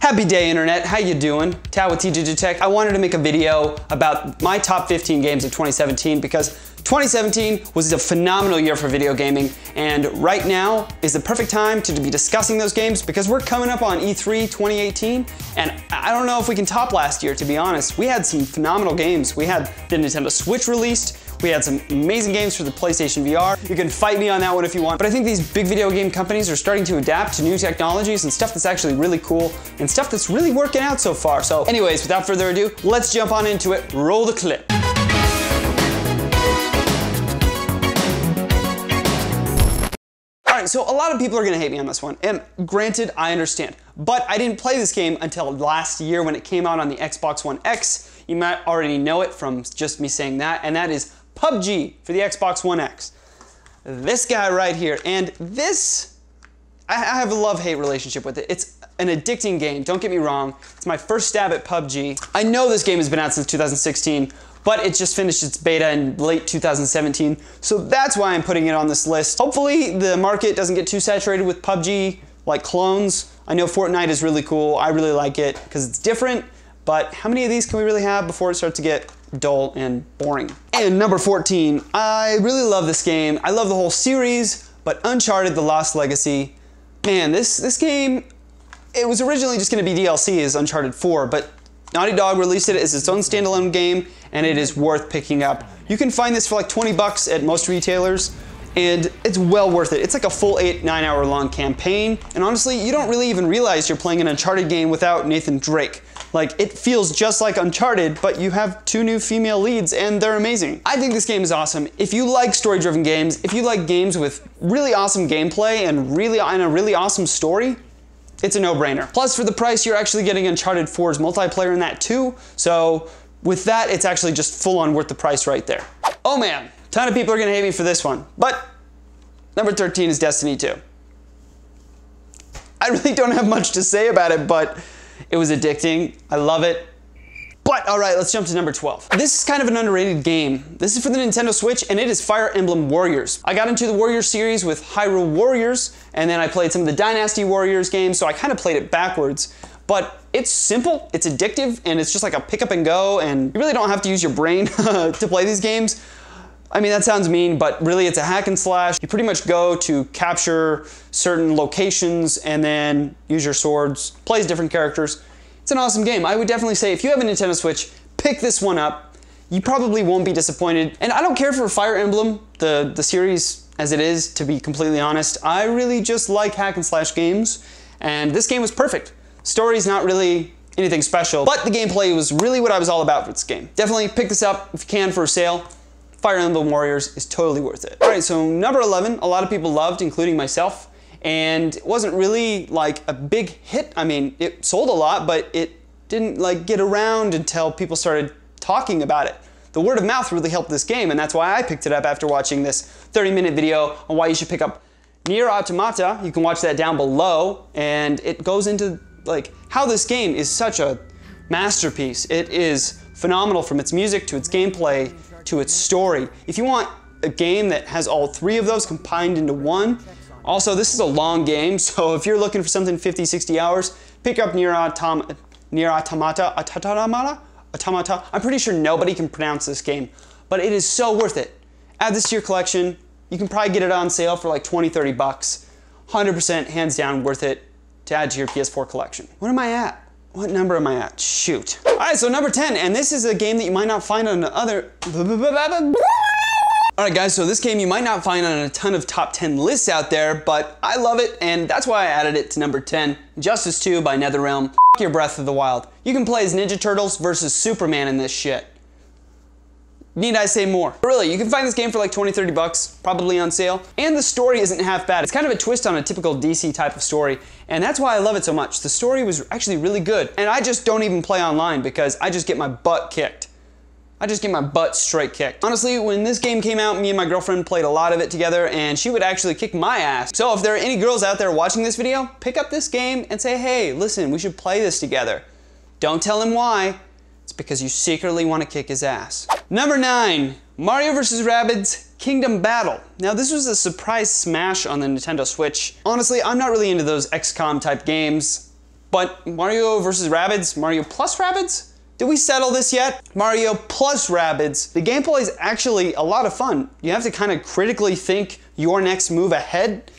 Happy day, Internet. How you doing? Tao with TJTech. I wanted to make a video about my top 15 games of 2017 because 2017 was a phenomenal year for video gaming, and right now is the perfect time to be discussing those games because we're coming up on E3 2018, and I don't know if we can top last year, to be honest. We had some phenomenal games. We had the Nintendo Switch released. We had some amazing games for the PlayStation VR. You can fight me on that one if you want, but I think these big video game companies are starting to adapt to new technologies and stuff that's actually really cool and stuff that's really working out so far. So anyways, without further ado, let's jump on into it. Roll the clip. Alright, so a lot of people are gonna hate me on this one, and granted, I understand. But I didn't play this game until last year when it came out on the Xbox One X. You might already know it from just me saying that, and that is PUBG for the Xbox One X. This guy right here, and this, I have a love-hate relationship with it. It's an addicting game, don't get me wrong. It's my first stab at PUBG. I know this game has been out since 2016, but it just finished its beta in late 2017, so that's why I'm putting it on this list. Hopefully the market doesn't get too saturated with PUBG like clones. I know Fortnite is really cool, I really like it because it's different, but how many of these can we really have before it starts to get dull and boring? And number 14, I really love this game. I love the whole series, but Uncharted: The Lost Legacy, man, this game, it was originally just gonna be DLC as Uncharted 4, but Naughty Dog released it as its own standalone game, and it is worth picking up. You can find this for like 20 bucks at most retailers, and it's well worth it. It's like a full 8-9 hour long campaign, and honestly, you don't really even realize you're playing an Uncharted game without Nathan Drake. Like, it feels just like Uncharted, but you have 2 new female leads, and they're amazing. I think this game is awesome. If you like story-driven games, if you like games with really awesome gameplay and a really awesome story, it's a no-brainer. Plus, for the price, you're actually getting Uncharted 4's multiplayer in that too, so with that, it's actually just full-on worth the price right there. Oh man, a ton of people are gonna hate me for this one, but number 13 is Destiny 2. I really don't have much to say about it, but it was addicting. I love it. But all right, let's jump to number 12. This is kind of an underrated game. This is for the Nintendo Switch, and it is Fire Emblem Warriors. I got into the Warriors series with Hyrule Warriors, and then I played some of the Dynasty Warriors games, so I kind of played it backwards. But it's simple, it's addictive, and it's just like a pick up and go, and you really don't have to use your brain to play these games. I mean, that sounds mean, but really it's a hack and slash. You pretty much go to capture certain locations and then use your swords, plays different characters. It's an awesome game. I would definitely say if you have a Nintendo Switch, pick this one up. You probably won't be disappointed. And I don't care for Fire Emblem, the series as it is, to be completely honest. I really just like hack and slash games, and this game was perfect. Story's not really anything special, but the gameplay was really what I was all about for this game. Definitely pick this up if you can for a sale. Fire Emblem Warriors is totally worth it. All right, so number 11, a lot of people loved, including myself, and it wasn't really like a big hit. I mean, it sold a lot, but it didn't like get around until people started talking about it. The word of mouth really helped this game, and that's why I picked it up after watching this 30-minute video on why you should pick up Nier Automata. You can watch that down below, and it goes into like how this game is such a masterpiece. It is phenomenal from its music to its gameplay to its story. If you want a game that has all 3 of those combined into one, also this is a long game, so if you're looking for something 50-60 hours, pick up Nier Automata. I'm pretty sure nobody can pronounce this game, but it is so worth it. Add this to your collection. You can probably get it on sale for like 20-30 bucks. 100% hands down worth it to add to your PS4 collection. What am I at? What number am I at? Shoot. All right, so number 10, and this is a game that you might not find on other... All right, guys, so this game you might not find on a ton of top 10 lists out there, but I love it, and that's why I added it to number 10. Justice 2 by NetherRealm. F your Breath of the Wild. You can play as Ninja Turtles versus Superman in this shit. Need I say more? But really, you can find this game for like 20-30 bucks, probably on sale, and the story isn't half bad. It's kind of a twist on a typical DC type of story, and that's why I love it so much. The story was actually really good, and I just don't even play online because I just get my butt kicked. I just get my butt straight kicked. Honestly, when this game came out, me and my girlfriend played a lot of it together, and she would actually kick my ass. So if there are any girls out there watching this video, pick up this game and say, hey, listen, we should play this together. Don't tell him why. It's because you secretly want to kick his ass. Number 9, Mario vs. Rabbids Kingdom Battle. Now this was a surprise smash on the Nintendo Switch. Honestly, I'm not really into those XCOM type games, But Mario vs. Rabbids, Mario plus Rabbids? Did we settle this yet? Mario plus Rabbids. The gameplay is actually a lot of fun. You have to kind of critically think your next move ahead,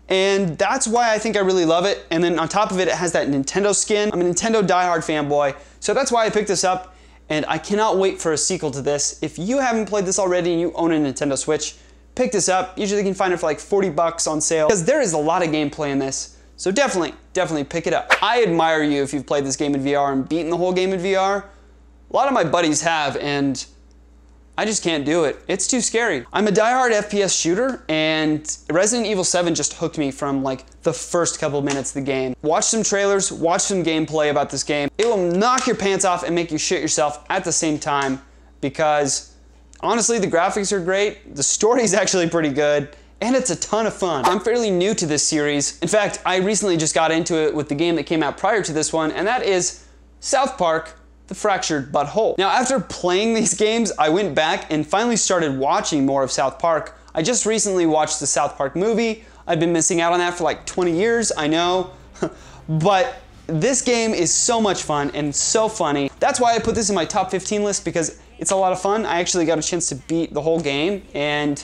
and that's why I think I really love it. And then on top of it, it has that Nintendo skin. I'm a Nintendo diehard fanboy, so that's why I picked this up, and I cannot wait for a sequel to this. If you haven't played this already and you own a Nintendo Switch, pick this up. Usually you can find it for like 40 bucks on sale, because there is a lot of gameplay in this. So definitely pick it up. I admire you if you've played this game in VR and beaten the whole game in VR. A lot of my buddies have, and I just can't do it. It's too scary. I'm a diehard FPS shooter, and Resident Evil 7 just hooked me from like the first couple minutes of the game. Watch some trailers, watch some gameplay about this game. It will knock your pants off and make you shit yourself at the same time, because honestly, the graphics are great, the story is actually pretty good, and it's a ton of fun. I'm fairly new to this series. In fact, I recently just got into it with the game that came out prior to this one, and that is South Park: The Fractured But Whole. Now, after playing these games, I went back and finally started watching more of South Park. I just recently watched the South Park movie. I've been missing out on that for like 20 years, I know, but this game is so much fun and so funny. That's why I put this in my top 15 list, because it's a lot of fun. I actually got a chance to beat the whole game, and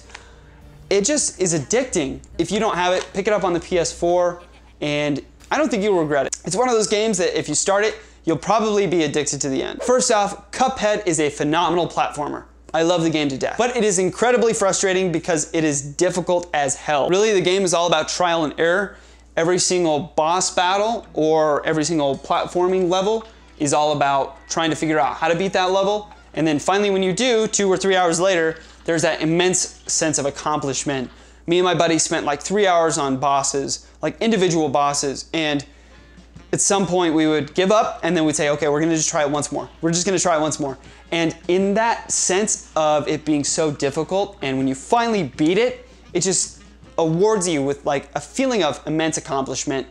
it just is addicting. If you don't have it, pick it up on the PS4, and I don't think you'll regret it. It's one of those games that if you start it, you'll probably be addicted to the end. First off, Cuphead is a phenomenal platformer. I love the game to death, but it is incredibly frustrating because it is difficult as hell. Really, the game is all about trial and error. Every single boss battle or every single platforming level is all about trying to figure out how to beat that level. And then finally, when you do, 2 or 3 hours later, there's that immense sense of accomplishment. Me and my buddy spent like 3 hours on bosses, like individual bosses, and at some point we would give up and then we'd say, okay, we're gonna just try it once more. We're just gonna try it once more. And in that sense of it being so difficult, and when you finally beat it, it just awards you with like a feeling of immense accomplishment.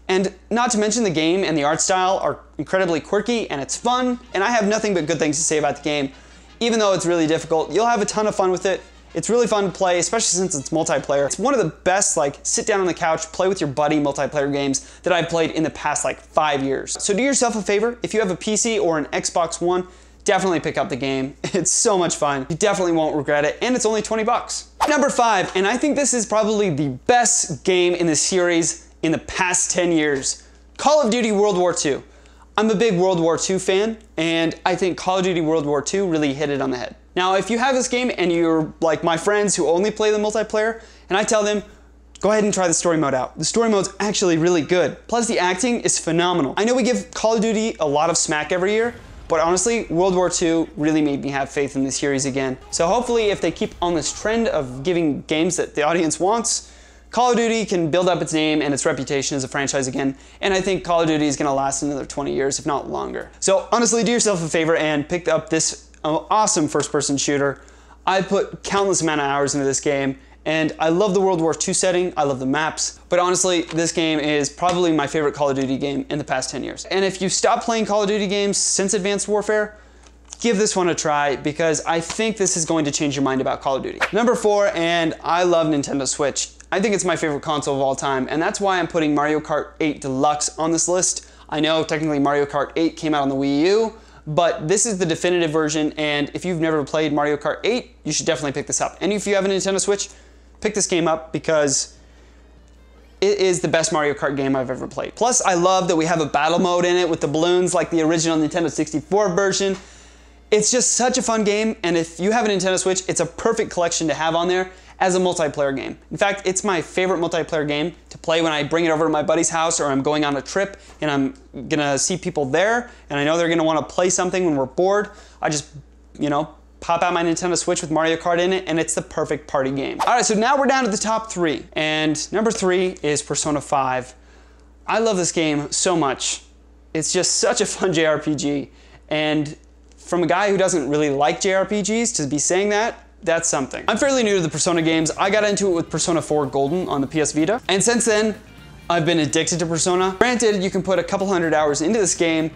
And not to mention the game and the art style are incredibly quirky and it's fun, and I have nothing but good things to say about the game. Even though it's really difficult, you'll have a ton of fun with it. It's really fun to play, especially since it's multiplayer. It's one of the best, like, sit down on the couch, play with your buddy multiplayer games that I've played in the past, like, 5 years. So do yourself a favor. If you have a PC or an Xbox One, definitely pick up the game. It's so much fun. You definitely won't regret it, and it's only 20 bucks. Number 5, and I think this is probably the best game in the series in the past 10 years. Call of Duty World War II. I'm a big World War II fan, and I think Call of Duty World War II really hit it on the head. Now, if you have this game and you're like my friends who only play the multiplayer, and I tell them, go ahead and try the story mode out. The story mode's actually really good. Plus, the acting is phenomenal. I know we give Call of Duty a lot of smack every year, but honestly, World War II really made me have faith in the series again. So hopefully, if they keep on this trend of giving games that the audience wants, Call of Duty can build up its name and its reputation as a franchise again, and I think Call of Duty is gonna last another 20 years, if not longer. So honestly, do yourself a favor and pick up this awesome first-person shooter. I put countless amount of hours into this game, and I love the World War II setting, I love the maps, but honestly, this game is probably my favorite Call of Duty game in the past 10 years. And if you stopped playing Call of Duty games since Advanced Warfare, give this one a try, because I think this is going to change your mind about Call of Duty. Number 4, and I love Nintendo Switch. I think it's my favorite console of all time, and that's why I'm putting Mario Kart 8 Deluxe on this list. I know technically Mario Kart 8 came out on the Wii U, but this is the definitive version, and if you've never played Mario Kart 8, you should definitely pick this up. And if you have a Nintendo Switch, pick this game up, because it is the best Mario Kart game I've ever played. Plus, I love that we have a battle mode in it with the balloons like the original Nintendo 64 version. It's just such a fun game, and if you have a Nintendo Switch, it's a perfect collection to have on there as a multiplayer game. In fact, it's my favorite multiplayer game to play when I bring it over to my buddy's house, or I'm going on a trip and I'm gonna see people there and I know they're gonna wanna play something when we're bored. I just, you know, pop out my Nintendo Switch with Mario Kart in it, and it's the perfect party game. All right, so now we're down to the top 3, and number 3 is Persona 5. I love this game so much. It's just such a fun JRPG, and from a guy who doesn't really like JRPGs to be saying that, that's something. I'm fairly new to the Persona games. I got into it with Persona 4 Golden on the PS Vita, and since then, I've been addicted to Persona. Granted, you can put a couple hundred hours into this game.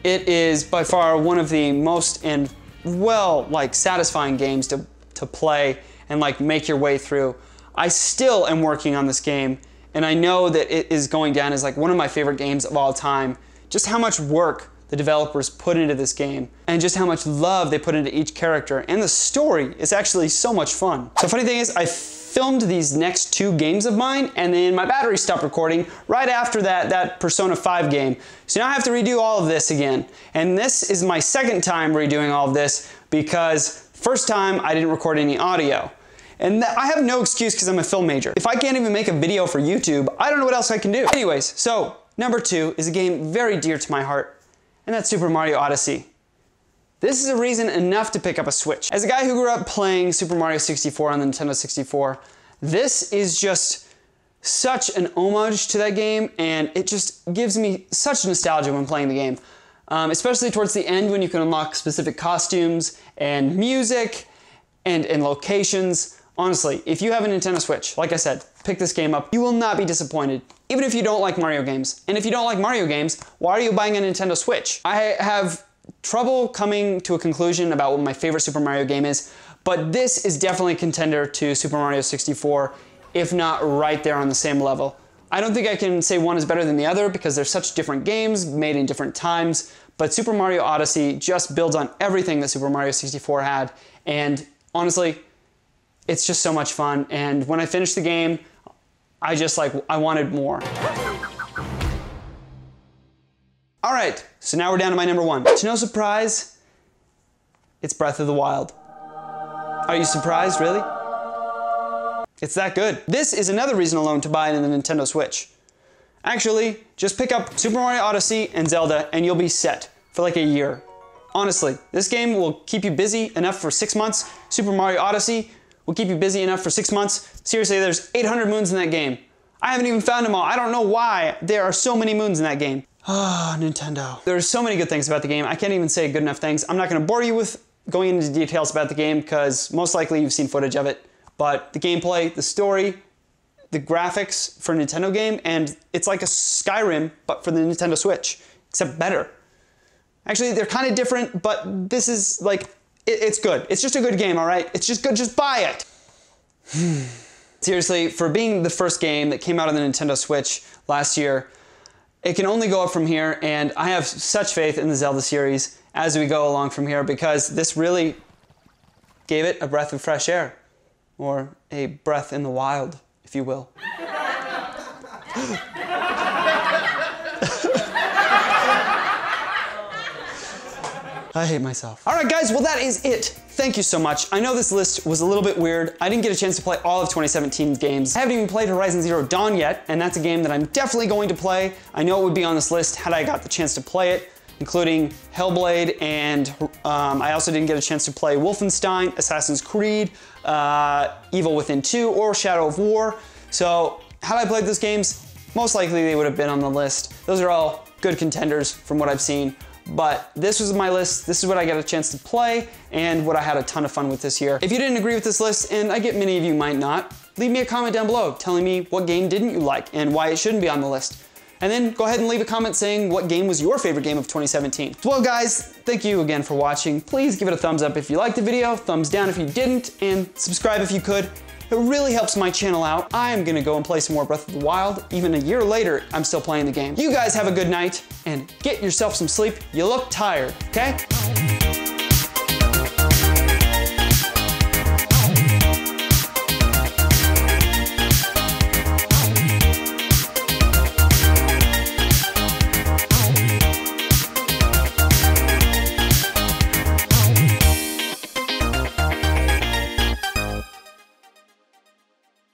It is by far one of the most and like satisfying games to play and like make your way through. I still am working on this game, and I know that it is going down as like one of my favorite games of all time. just how much work the developers put into this game and just how much love they put into each character. And the story is actually so much fun. So funny thing is, I filmed these next 2 games of mine and then my battery stopped recording right after that Persona 5 game. So now I have to redo all of this again. And this is my second time redoing all of this because first time I didn't record any audio. And I have no excuse because I'm a film major. If I can't even make a video for YouTube, I don't know what else I can do. Anyways, so number 2 is a game very dear to my heart, and that's Super Mario Odyssey. This is a reason enough to pick up a Switch. As a guy who grew up playing Super Mario 64 on the Nintendo 64, this is just such an homage to that game, and it just gives me such nostalgia when playing the game. Especially towards the end when you can unlock specific costumes and music and locations. Honestly, if you have a Nintendo Switch, like I said, pick this game up. You will not be disappointed, even if you don't like Mario games. And if you don't like Mario games, why are you buying a Nintendo Switch? I have trouble coming to a conclusion about what my favorite Super Mario game is, but this is definitely a contender to Super Mario 64, if not right there on the same level. I don't think I can say one is better than the other because they're such different games made in different times, but Super Mario Odyssey just builds on everything that Super Mario 64 had, and honestly, it's just so much fun. And when I finished the game, I wanted more. All right, so now we're down to my number 1. To no surprise, it's Breath of the Wild. Are you surprised, really? It's that good. This is another reason alone to buy it in the Nintendo Switch. Actually, just pick up Super Mario Odyssey and Zelda and you'll be set for like a year. Honestly, this game will keep you busy enough for 6 months. Super Mario Odyssey will keep you busy enough for 6 months. Seriously, there's 800 moons in that game. I haven't even found them all. I don't know why there are so many moons in that game. Ah, Nintendo. There's so many good things about the game. I can't even say good enough things. I'm not gonna bore you with going into details about the game because most likely you've seen footage of it. But the gameplay, the story, the graphics for a Nintendo game, and it's like a Skyrim, but for the Nintendo Switch, except better. Actually, they're kind of different, but this is like, it's good. It's just a good game, all right? It's just good, just buy it. Seriously, for being the first game that came out on the Nintendo Switch last year, it can only go up from here, and I have such faith in the Zelda series as we go along from here because this really gave it a breath of fresh air, or a breath in the wild, if you will. I hate myself. All right, guys, well, that is it. Thank you so much. I know this list was a little bit weird. I didn't get a chance to play all of 2017's games. I haven't even played Horizon Zero Dawn yet, and that's a game that I'm definitely going to play. I know it would be on this list had I got the chance to play it, including Hellblade, and I also didn't get a chance to play Wolfenstein, Assassin's Creed, Evil Within 2, or Shadow of War. So, had I played those games, most likely they would have been on the list. Those are all good contenders from what I've seen. But this was my list, this is what I got a chance to play, and what I had a ton of fun with this year. If you didn't agree with this list, and I get many of you might not, leave me a comment down below telling me what game didn't you like and why it shouldn't be on the list. And then go ahead and leave a comment saying what game was your favorite game of 2017. Well guys, thank you again for watching. Please give it a thumbs up if you liked the video, thumbs down if you didn't, and subscribe if you could. It really helps my channel out. I am gonna go and play some more Breath of the Wild. Even a year later, I'm still playing the game. You guys have a good night and get yourself some sleep. You look tired, okay?